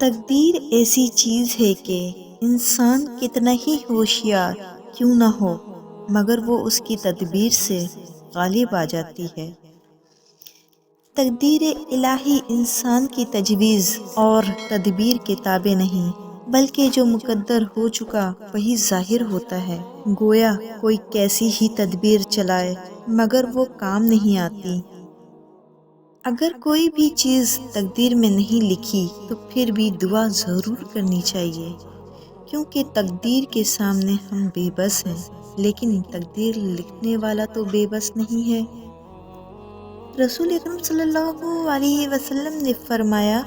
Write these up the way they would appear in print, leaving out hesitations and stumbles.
تقدیر ایسی چیز ہے کہ انسان کتنا ہی ہوشیار کیوں نہ ہو مگر وہ اس کی تدبیر سے غالب آ جاتی ہے۔ تقدیر الہی انسان کی تجویز اور تدبیر کے تابع نہیں، بلکہ جو مقدر ہو چکا وہی ظاہر ہوتا ہے۔ گویا کوئی کیسی ہی تدبیر چلائے مگر وہ کام نہیں آتی۔ اگر کوئی بھی چیز تقدیر میں نہیں لکھی تو پھر بھی دعا ضرور کرنی چاہیے، کیونکہ تقدیر کے سامنے ہم بے بس ہیں، لیکن تقدیر لکھنے والا تو بے بس نہیں ہے۔ رسول اکرم صلی اللہ علیہ وسلم نے فرمایا،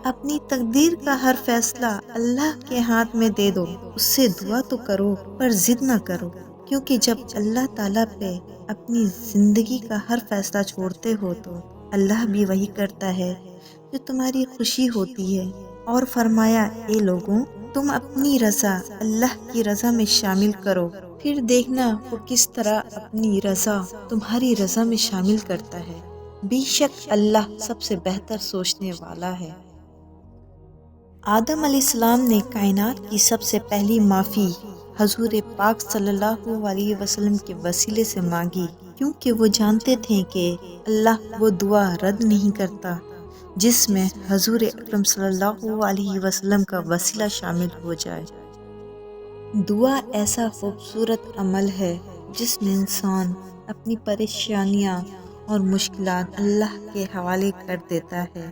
اپنی تقدیر کا ہر فیصلہ اللہ کے ہاتھ میں دے دو، اس سے دعا تو کرو پر ضد نہ کرو، کیونکہ جب اللہ تعالیٰ پہ اپنی زندگی کا ہر فیصلہ چھوڑتے ہو تو اللہ بھی وہی کرتا ہے جو تمہاری خوشی ہوتی ہے۔ اور فرمایا، اے لوگوں، تم اپنی رضا اللہ کی رضا میں شامل کرو، پھر دیکھنا وہ کس طرح اپنی رضا تمہاری رضا میں شامل کرتا ہے۔ بے شک اللہ سب سے بہتر سوچنے والا ہے۔ آدم علیہ السلام نے کائنات کی سب سے پہلی معافی حضور پاک صلی اللہ علیہ وسلم کے وسیلے سے مانگی، کیونکہ وہ جانتے تھے کہ اللہ وہ دعا رد نہیں کرتا جس میں حضور اکرم صلی اللہ علیہ وسلم کا وسیلہ شامل ہو جائے۔ دعا ایسا خوبصورت عمل ہے جس میں انسان اپنی پریشانیاں اور مشکلات اللہ کے حوالے کر دیتا ہے۔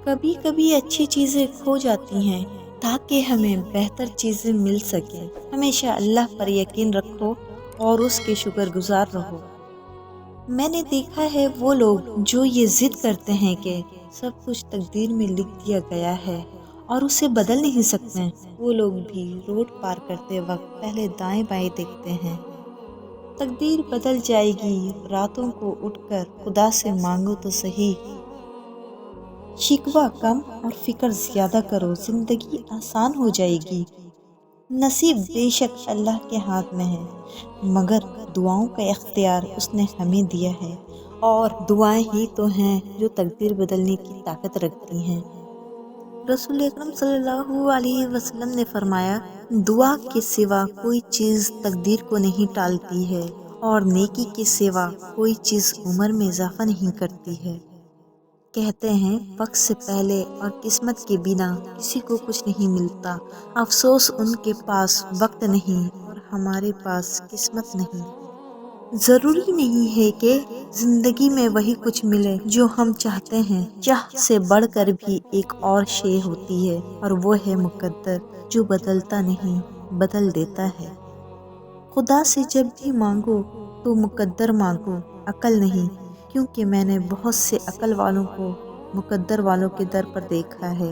کبھی کبھی اچھی چیزیں کھو جاتی ہیں تاکہ ہمیں بہتر چیزیں مل سکیں۔ ہمیشہ اللہ پر یقین رکھو اور اس کے شکر گزار رہو۔ میں نے دیکھا ہے وہ لوگ جو یہ ضد کرتے ہیں کہ سب کچھ تقدیر میں لکھ دیا گیا ہے اور اسے بدل نہیں سکتے، وہ لوگ بھی روڈ پار کرتے وقت پہلے دائیں بائیں دیکھتے ہیں۔ تقدیر بدل جائے گی، راتوں کو اٹھ کر خدا سے مانگو تو صحیح۔ شکوہ کم اور فکر زیادہ کرو، زندگی آسان ہو جائے گی۔ نصیب بے شک اللہ کے ہاتھ میں ہے، مگر دعاؤں کا اختیار اس نے ہمیں دیا ہے، اور دعائیں ہی تو ہیں جو تقدیر بدلنے کی طاقت رکھتی ہیں۔ رسول اکرم صلی اللہ علیہ وسلم نے فرمایا، دعا کے سوا کوئی چیز تقدیر کو نہیں ٹالتی ہے، اور نیکی کے سوا کوئی چیز عمر میں اضافہ نہیں کرتی ہے۔ کہتے ہیں، وقت سے پہلے اور قسمت کے بنا کسی کو کچھ نہیں ملتا، افسوس ان کے پاس وقت نہیں اور ہمارے پاس قسمت نہیں۔ ضروری نہیں ہے کہ زندگی میں وہی کچھ ملے جو ہم چاہتے ہیں، چاہ سے بڑھ کر بھی ایک اور شے ہوتی ہے، اور وہ ہے مقدر، جو بدلتا نہیں، بدل دیتا ہے۔ خدا سے جب بھی مانگو تو مقدر مانگو، عقل نہیں، کیونکہ میں نے بہت سے عقل والوں کو مقدر والوں کے در پر دیکھا ہے۔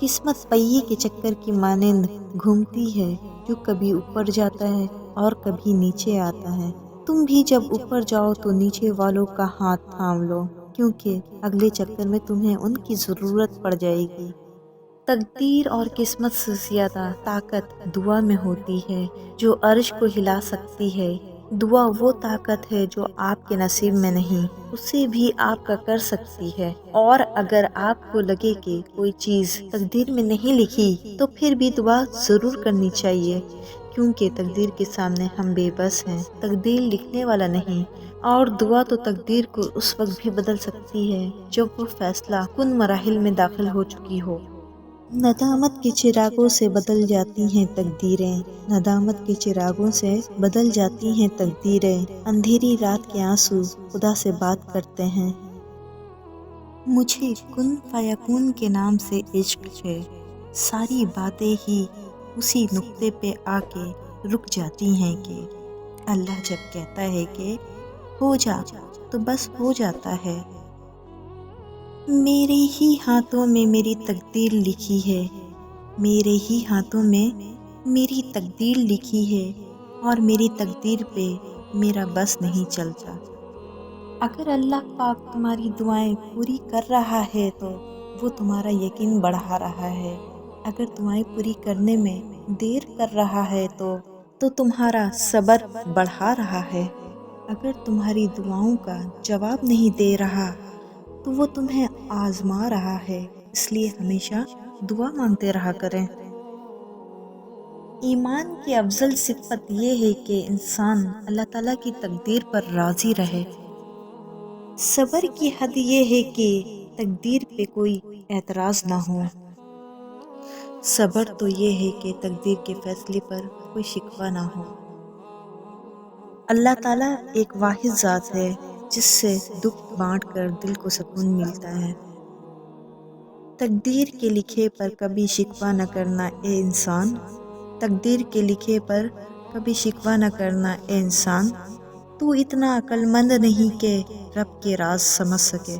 قسمت پہیے کے چکر کی مانند گھومتی ہے، جو کبھی اوپر جاتا ہے اور کبھی نیچے آتا ہے۔ تم بھی جب اوپر جاؤ تو نیچے والوں کا ہاتھ تھام لو، کیونکہ اگلے چکر میں تمہیں ان کی ضرورت پڑ جائے گی۔ تقدیر اور قسمت سے زیادہ طاقت دعا میں ہوتی ہے، جو عرش کو ہلا سکتی ہے۔ دعا وہ طاقت ہے جو آپ کے نصیب میں نہیں، اسے بھی آپ کا کر سکتی ہے۔ اور اگر آپ کو لگے کہ کوئی چیز تقدیر میں نہیں لکھی تو پھر بھی دعا ضرور کرنی چاہیے، کیونکہ تقدیر کے سامنے ہم بے بس ہیں، تقدیر لکھنے والا نہیں۔ اور دعا تو تقدیر کو اس وقت بھی بدل سکتی ہے جب وہ فیصلہ کن مراحل میں داخل ہو چکی ہو۔ ندامت کے چراغوں سے بدل جاتی ہیں تقدیریں، ندامت کے چراغوں سے بدل جاتی ہیں تقدیریں، اندھیری رات کے آنسو خدا سے بات کرتے ہیں۔ مجھے کن فیکون کے نام سے عشق ہے، ساری باتیں ہی اسی نقطے پہ آ کے رک جاتی ہیں کہ اللہ جب کہتا ہے کہ ہو جا تو بس ہو جاتا ہے۔ میرے ہی ہاتھوں میں میری تقدیر لکھی ہے، میرے ہی ہاتھوں میں میری تقدیر لکھی ہے، اور میری تقدیر پہ میرا بس نہیں چلتا۔ اگر اللہ پاک تمہاری دعائیں پوری کر رہا ہے تو وہ تمہارا یقین بڑھا رہا ہے، اگر دعائیں پوری کرنے میں دیر کر رہا ہے تو تمہارا صبر بڑھا رہا ہے۔ اگر تمہاری دعاؤں کا جواب نہیں دے رہا تو وہ تمہیں آزما رہا ہے۔ اس لیے ہمیشہ دعا مانگتے رہا کریں۔ ایمان کی افضل صفت یہ ہے کہ انسان اللہ تعالیٰ کی تقدیر پر راضی رہے۔ صبر کی حد یہ ہے کہ تقدیر پہ کوئی اعتراض نہ ہو۔ صبر تو یہ ہے کہ تقدیر کے فیصلے پر کوئی شکوہ نہ ہو۔ اللہ تعالیٰ ایک واحد ذات ہے جس سے دکھ بانٹ کر دل کو سکون ملتا ہے۔ تقدیر کے لکھے پر کبھی شکوہ نہ کرنا اے انسان، تقدیر کے لکھے پر کبھی شکوہ نہ کرنا اے انسان، تو اتنا عقل مند نہیں کہ رب کے راز سمجھ سکے۔